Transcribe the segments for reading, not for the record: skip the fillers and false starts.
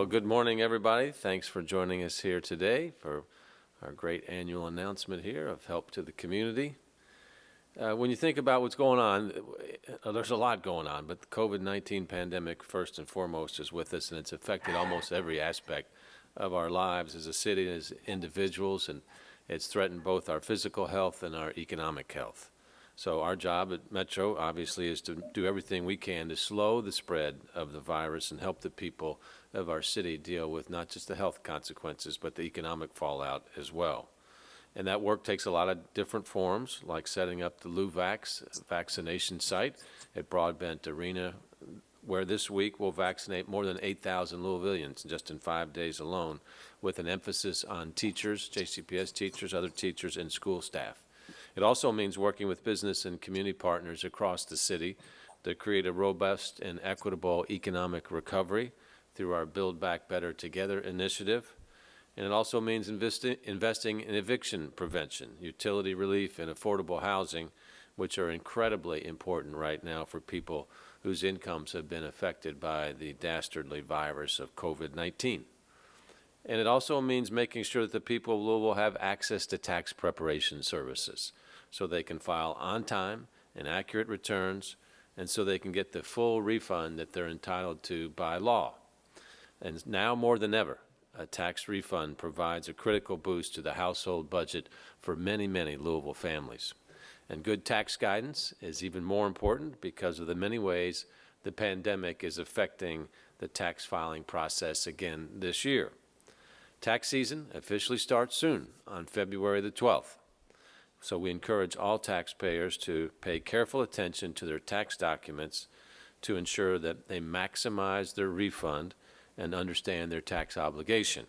Well, good morning, everybody. Thanks for joining us here today for our great annual announcement here of help to the community. When you think about what's going on, there's a lot going on, but the COVID-19 pandemic, first and foremost, is with us, and it's affected almost every aspect of our lives as a city, as individuals, and it's threatened both our physical health and our economic health. So our job at Metro, obviously, is to do everything we can to slow the spread of the virus and help the people of our city deal with not just the health consequences, but the economic fallout as well. And that work takes a lot of different forms, like setting up the LouVax vaccination site at Broadbent Arena, where this week we'll vaccinate more than 8,000 Louisvillians just in 5 days alone, with an emphasis on teachers, JCPS teachers, other teachers, and school staff. It also means working with business and community partners across the city to create a robust and equitable economic recovery through our Build Back Better Together initiative. And it also means investing in eviction prevention, utility relief, and affordable housing, which are incredibly important right now for people whose incomes have been affected by the dastardly virus of COVID-19. And it also means making sure that the people of Louisville have access to tax preparation services so they can file on time and accurate returns, and so they can get the full refund that they're entitled to by law. And now more than ever, a tax refund provides a critical boost to the household budget for many, many Louisville families. And good tax guidance is even more important because of the many ways the pandemic is affecting the tax filing process again this year. Tax season officially starts soon on February the 12th. So we encourage all taxpayers to pay careful attention to their tax documents to ensure that they maximize their refund and understand their tax obligation.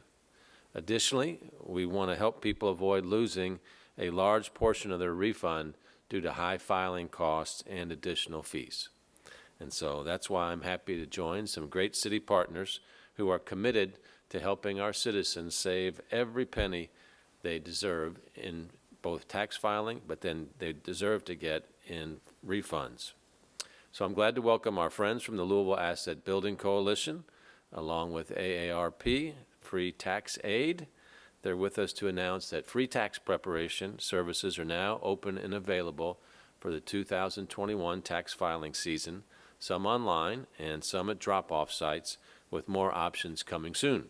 Additionally, we want to help people avoid losing a large portion of their refund due to high filing costs and additional fees. And so that's why I'm happy to join some great city partners who are committed to helping our citizens save every penny they deserve in both tax filing, but then they deserve to get in refunds. So I'm glad to welcome our friends from the Louisville Asset Building Coalition, along with AARP, Free Tax Aide. They're with us to announce that free tax preparation services are now open and available for the 2021 tax filing season, some online and some at drop-off sites, with more options coming soon.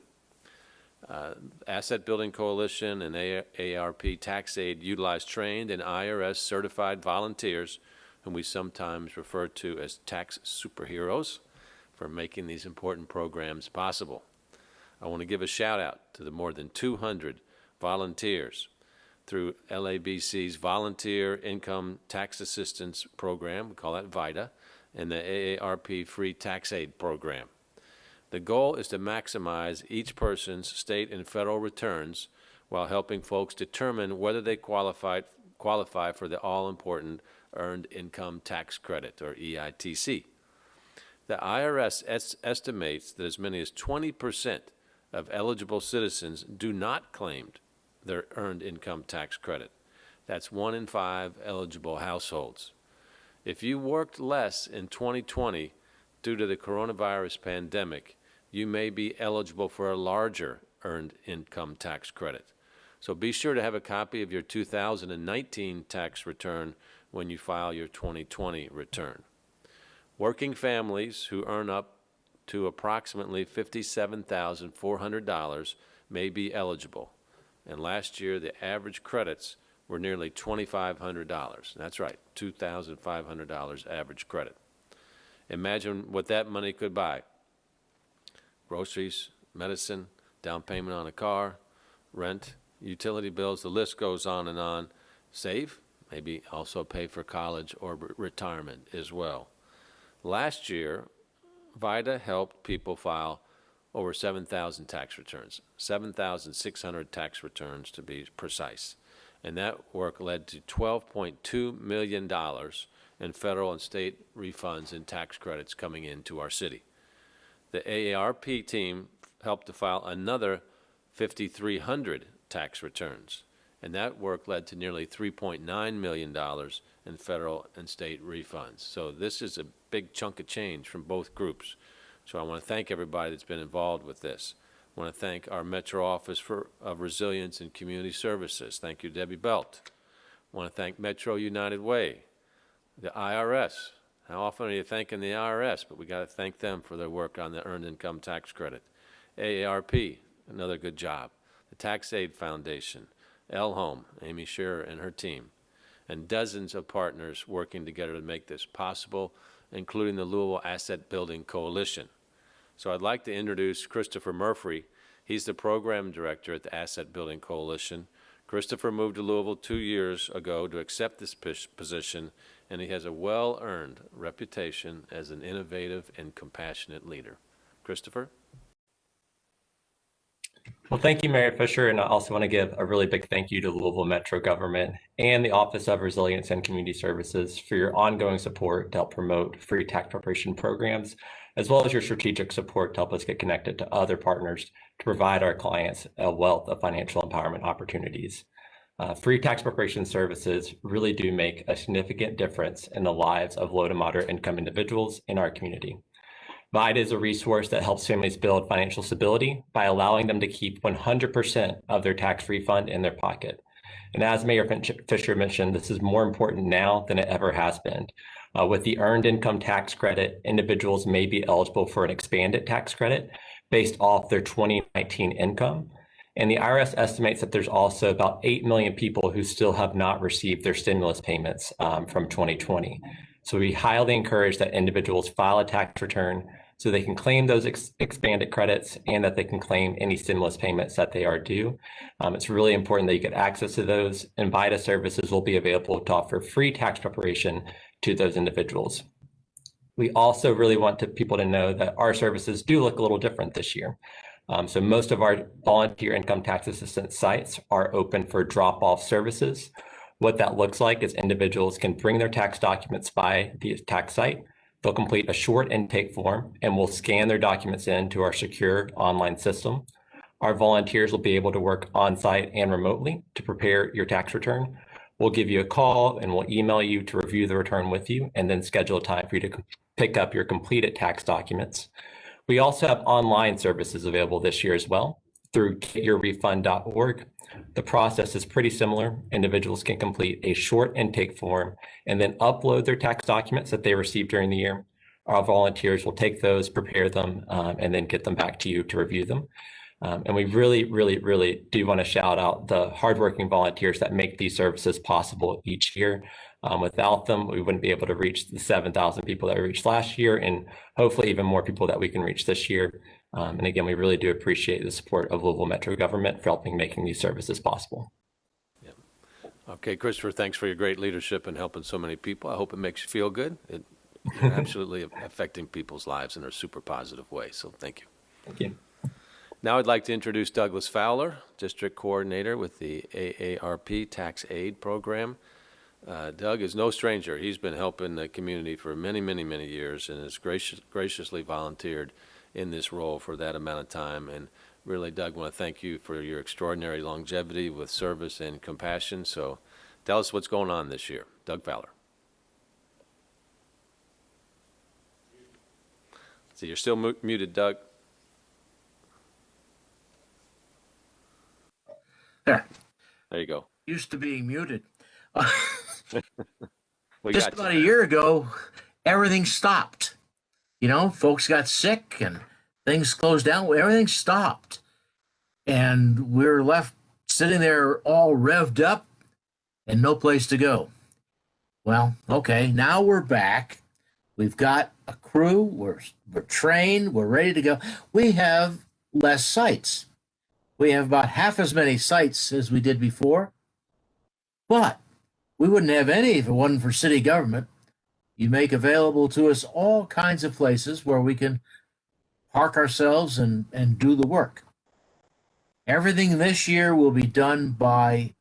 Asset Building Coalition and AARP Tax Aide utilize trained and IRS-certified volunteers, whom we sometimes refer to as tax superheroes, for making these important programs possible. I want to give a shout out to the more than 200 volunteers through LABC's Volunteer Income Tax Assistance Program, we call that VITA, and the AARP Free Tax Aid Program. The goal is to maximize each person's state and federal returns while helping folks determine whether they qualify for the all-important Earned Income Tax Credit, or EITC. The IRS estimates that as many as 20% of eligible citizens do not claim their Earned Income Tax Credit. That's 1 in 5 eligible households. If you worked less in 2020 due to the coronavirus pandemic, you may be eligible for a larger Earned Income Tax Credit. So be sure to have a copy of your 2019 tax return when you file your 2020 return. Working families who earn up to approximately $57,400 may be eligible. And last year, the average credits were nearly $2,500. That's right, $2,500 average credit. Imagine what that money could buy. Groceries, medicine, down payment on a car, rent, utility bills, the list goes on and on. Save, maybe also pay for college or retirement as well. Last year, VITA helped people file over 7,000 tax returns, 7,600 tax returns to be precise. And that work led to $12.2 million in federal and state refunds and tax credits coming into our city. The AARP team helped to file another 5,300 tax returns, and that work led to nearly $3.9 million in federal and state refunds. So this is a big chunk of change from both groups So I want to thank everybody that's been involved with this. I want to thank our Metro Office of Resilience and Community Services. Thank you, Debbie Belt. I want to thank Metro United Way, the IRS. How often are you thanking the IRS? But we got to thank them for their work on the Earned Income Tax Credit. AARP, another good job. The Tax Aide Foundation, L Home, Amy Shearer and her team, and dozens of partners working together to make this possible, including the Louisville Asset Building Coalition. So I'd like to introduce Christopher Murphy. He's the program director at the Asset Building Coalition. Christopher moved to Louisville 2 years ago to accept this position, and he has a well-earned reputation as an innovative and compassionate leader. Christopher? Well, thank you, Mayor Fisher, and I also want to give a really big thank you to Louisville Metro government and the Office of Resilience and Community Services for your ongoing support to help promote free tax preparation programs, as well as your strategic support to help us get connected to other partners to provide our clients a wealth of financial empowerment opportunities. Free tax preparation services really do make a significant difference in the lives of low to moderate income individuals in our community. Aide is a resource that helps families build financial stability by allowing them to keep 100% of their tax refund in their pocket. And as Mayor Fisher mentioned, this is more important now than it ever has been. With the Earned Income Tax Credit, individuals may be eligible for an expanded tax credit based off their 2019 income. And the IRS estimates that there's also about 8 million people who still have not received their stimulus payments from 2020. So we highly encourage that individuals file a tax return so they can claim those expanded credits and that they can claim any stimulus payments that they are due. It's really important that you get access to those, and VITA services will be available to offer free tax preparation to those individuals. We also really want people to know that our services do look a little different this year. So most of our volunteer income tax assistance sites are open for drop-off services. What that looks like is individuals can bring their tax documents by the tax site. They'll complete a short intake form and we'll scan their documents into our secure online system. Our volunteers will be able to work on site and remotely to prepare your tax return. We'll give you a call and we'll email you to review the return with you and then schedule a time for you to pick up your completed tax documents. We also have online services available this year as well through getyourrefund.org. The process is pretty similar. Individuals can complete a short intake form and then upload their tax documents that they received during the year. Our volunteers will take those, prepare them, and then get them back to you to review them. And we really do want to shout out the hardworking volunteers that make these services possible each year. Without them, we wouldn't be able to reach the 7,000 people that we reached last year, and hopefully even more people that we can reach this year. And again, we really do appreciate the support of Louisville Metro government for helping making these services possible. Yeah. Okay, Christopher, thanks for your great leadership and helping so many people. I hope it makes you feel good. You're absolutely affecting people's lives in a super positive way, so thank you. Thank you. Now I'd like to introduce Douglas Fowler, District Coordinator with the AARP Tax Aid Program. Doug is no stranger. He's been helping the community for many years and has graciously volunteered in this role for that amount of time. And really, Doug, I want to thank you for your extraordinary longevity with service and compassion. So tell us what's going on this year. Doug Fowler. See, you're still muted, Doug. There you go. Used to being muted. Just about a year ago, everything stopped. You know, folks got sick and things closed down. Everything stopped. And we're left sitting there all revved up and no place to go. Well, okay, now we're back. We've got a crew. We're trained. We're ready to go. We have less sites. We have about half as many sites as we did before. But we wouldn't have any if it wasn't for city government. You make available to us all kinds of places where we can park ourselves and do the work. Everything this year will be done by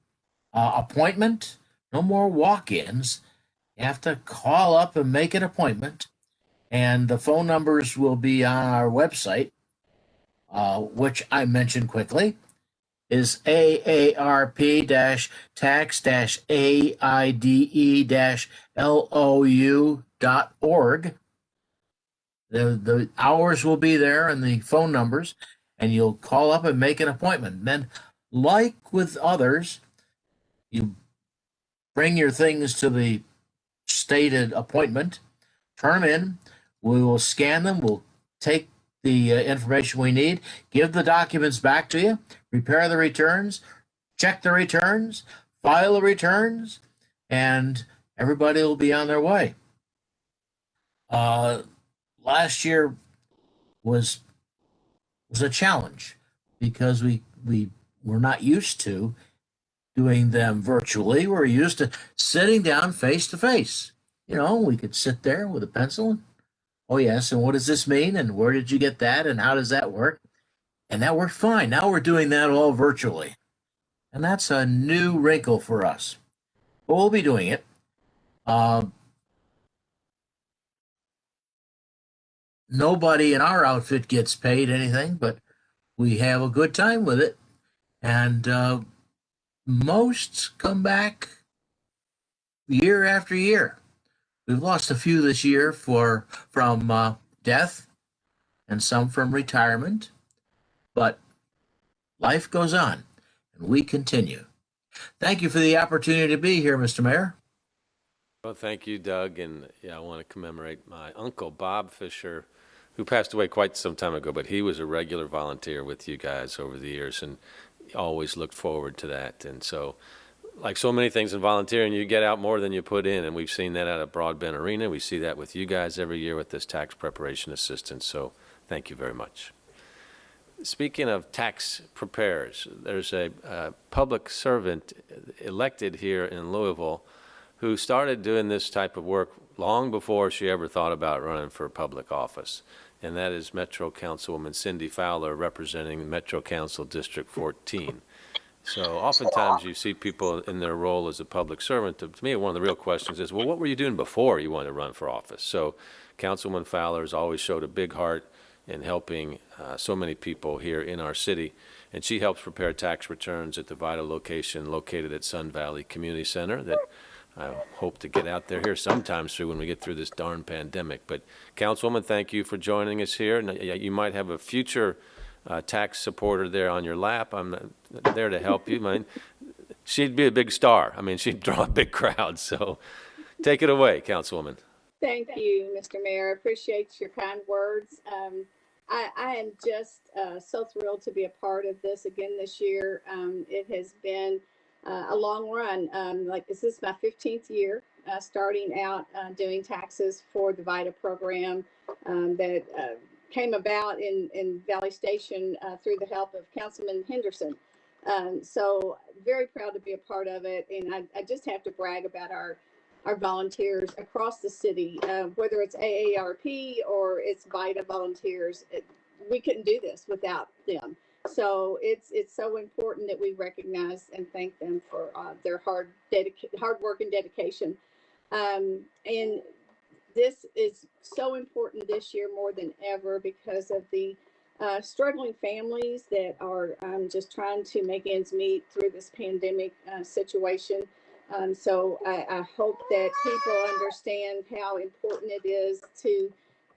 appointment. No more walk-ins. You have to call up and make an appointment. And the phone numbers will be on our website, which I mentioned quickly, is AARP-tax-AIDE-LOU.org. The hours will be there and the phone numbers, and you'll call up and make an appointment. Then, like with others, you bring your things to the stated appointment, turn them in. We will scan them. We'll take the information we need, give the documents back to you, prepare the returns, check the returns, file the returns, and everybody will be on their way. Last year was a challenge because we were not used to doing them virtually. We're used to sitting down face to face. You know, we could sit there with a pencil and, oh yes, and what does this mean? And where did you get that? And how does that work? And that worked fine. Now we're doing that all virtually. And that's a new wrinkle for us. But we'll be doing it. Nobody in our outfit gets paid anything, but we have a good time with it. And most come back year after year. We've lost a few this year from death and some from retirement, but life goes on and we continue. Thank you for the opportunity to be here, Mr. Mayor. Well, thank you, Doug. And yeah, I want to commemorate my uncle, Bob Fisher, who passed away quite some time ago, but he was a regular volunteer with you guys over the years and always looked forward to that. And so, like so many things in volunteering, you get out more than you put in, and we've seen that out of Broadbent Arena. We see that with you guys every year with this tax preparation assistance, so thank you very much. Speaking of tax preparers, there's a public servant elected here in Louisville who started doing this type of work long before she ever thought about running for public office, and that is Metro Councilwoman Cindy Fowler, representing Metro Council District 14. So oftentimes you see people in their role as a public servant. To me, one of the real questions is, well, what were you doing before you wanted to run for office? So Councilwoman Fowler has always showed a big heart in helping so many people here in our city, and she helps prepare tax returns at the vital location located at Sun Valley Community Center that I hope to get out there here sometime soon when we get through this darn pandemic. But Councilwoman, thank you for joining us here. And you might have a future tax supporter there on your lap. I'm there to help you. I mean, she'd be a big star. I mean, she'd draw a big crowd. So take it away, Councilwoman. Thank you, Mr. Mayor. I appreciate your kind words. I am just so thrilled to be a part of this again this year. It has been a long run. Like this is my 15th year starting out doing taxes for the VITA program that came about in Valley Station through the help of Councilman Henderson. So very proud to be a part of it. And I just have to brag about our volunteers across the city, whether it's AARP or it's VITA volunteers. We couldn't do this without them. So it's so important that we recognize and thank them for their hard work and dedication. And this is so important this year more than ever because of the struggling families that are just trying to make ends meet through this pandemic situation. So I hope that people understand how important it is to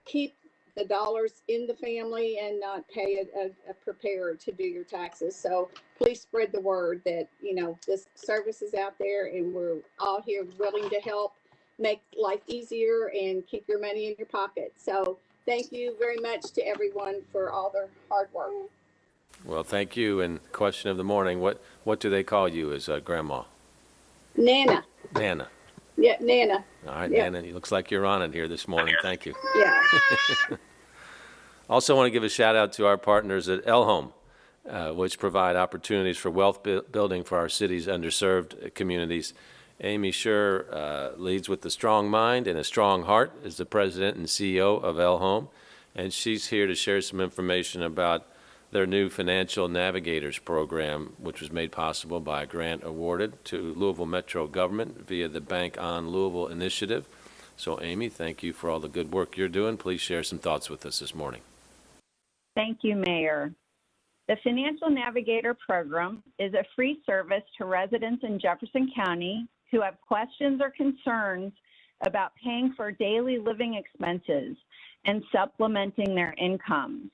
keep the dollars in the family and not pay a preparer to do your taxes. So please spread the word that, you know, this service is out there and we're all here willing to help make life easier and keep your money in your pocket. So thank you very much to everyone for all their hard work. Well, thank you. And question of the morning, what do they call you as Grandma? Nana. Nana. Yeah, Nana. All right, Yep. Nana, it looks like you're on it here this morning. Thank you. Yeah. Also want to give a shout out to our partners at Elhome, which provide opportunities for wealth building for our city's underserved communities. Amy Scher leads with a strong mind and a strong heart as the president and CEO of Elhome, and she's here to share some information about their new Financial Navigators program, which was made possible by a grant awarded to Louisville Metro government via the Bank on Louisville initiative. So, Amy, thank you for all the good work you're doing. Please share some thoughts with us this morning. Thank you, Mayor. The Financial Navigator program is a free service to residents in Jefferson County who have questions or concerns about paying for daily living expenses and supplementing their incomes.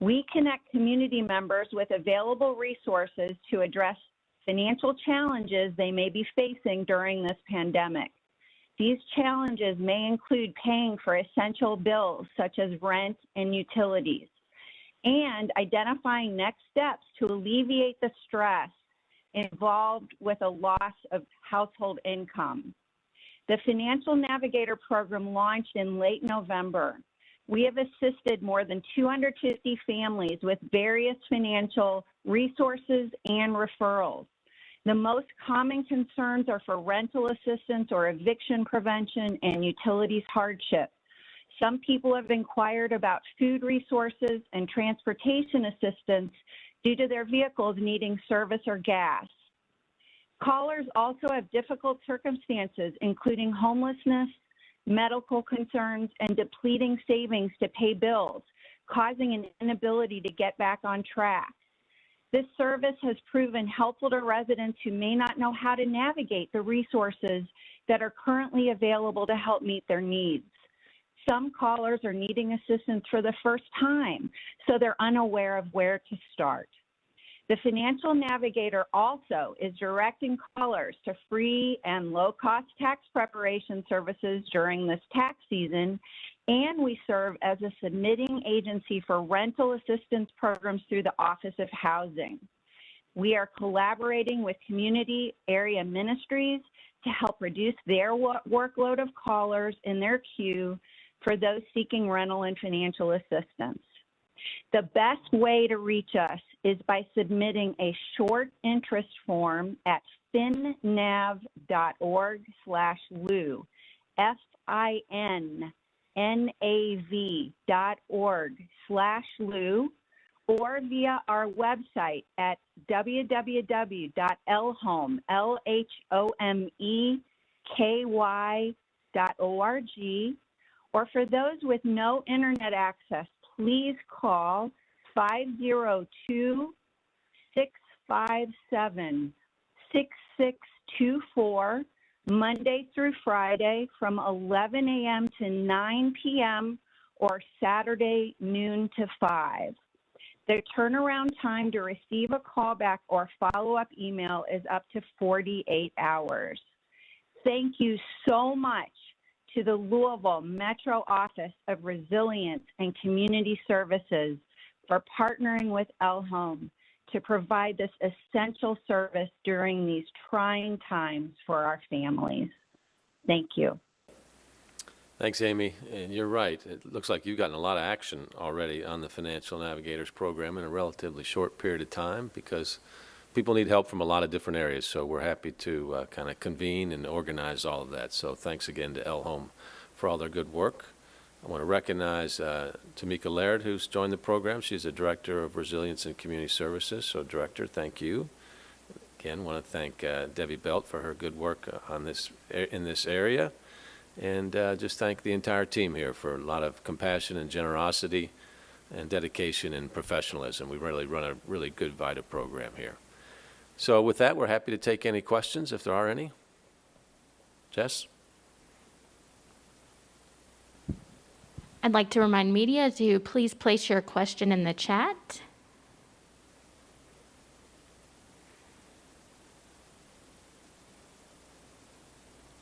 We connect community members with available resources to address financial challenges they may be facing during this pandemic. These challenges may include paying for essential bills such as rent and utilities, and identifying next steps to alleviate the stress involved with a loss of household income. The Financial Navigator program launched in late November. We have assisted more than 250 families with various financial resources and referrals. The most common concerns are for rental assistance or eviction prevention and utilities hardship. Some people have inquired about food resources and transportation assistance due to their vehicles needing service or gas. Callers also have difficult circumstances, including homelessness, medical concerns, and depleting savings to pay bills, causing an inability to get back on track. This service has proven helpful to residents who may not know how to navigate the resources that are currently available to help meet their needs. Some callers are needing assistance for the first time, so they're unaware of where to start. The Financial Navigator also is directing callers to free and low-cost tax preparation services during this tax season, and we serve as a submitting agency for rental assistance programs through the Office of Housing. We are collaborating with community area ministries to help reduce their workload of callers in their queue for those seeking rental and financial assistance. The best way to reach us is by submitting a short interest form at finnav.org/Lou, FINNAV.org/Lou, or via our website at www.lhomeky.org, or for those with no internet access, please call 502-657-6624 Monday through Friday from 11 a.m. to 9 p.m. or Saturday noon to 5. The turnaround time to receive a callback or follow-up email is up to 48 hours. Thank you so much to the Louisville Metro Office of Resilience and Community Services for partnering with El-Home to provide this essential service during these trying times for our families. Thank you. Thanks, Amy. And you're right. It looks like you've gotten a lot of action already on the Financial Navigators program in a relatively short period of time, because people need help from a lot of different areas. So we're happy to kind of convene and organize all of that. So thanks again to El-Home for all their good work. I want to recognize Tamika Laird, who's joined the program. She's the Director of Resilience and Community Services. So, Director, thank you. Again, want to thank Debbie Belt for her good work on this in this area. And just thank the entire team here for a lot of compassion and generosity and dedication and professionalism. We really run a really good VITA program here. So with that, we're happy to take any questions if there are any. Jess? I'd like to remind media to please place your question in the chat.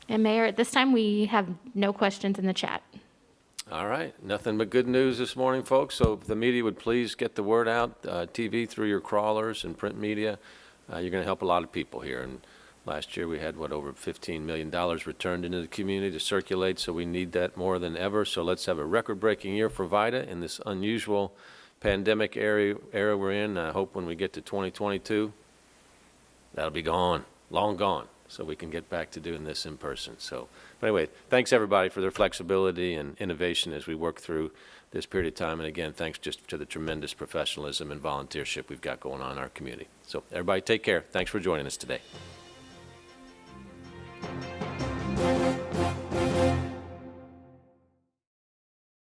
And Mayor, at this time, we have no questions in the chat. All right, nothing but good news this morning, folks. So if the media would please get the word out, TV through your crawlers and print media, you're going to help a lot of people here. And last year we had, over $15 million returned into the community to circulate, so we need that more than ever. So let's have a record-breaking year for VITA in this unusual pandemic era we're in. I hope when we get to 2022, that'll be gone, long gone, so we can get back to doing this in person. So, but anyway, thanks everybody for their flexibility and innovation as we work through this period of time. And again, thanks just to the tremendous professionalism and volunteership we've got going on in our community. So everybody take care. Thanks for joining us today.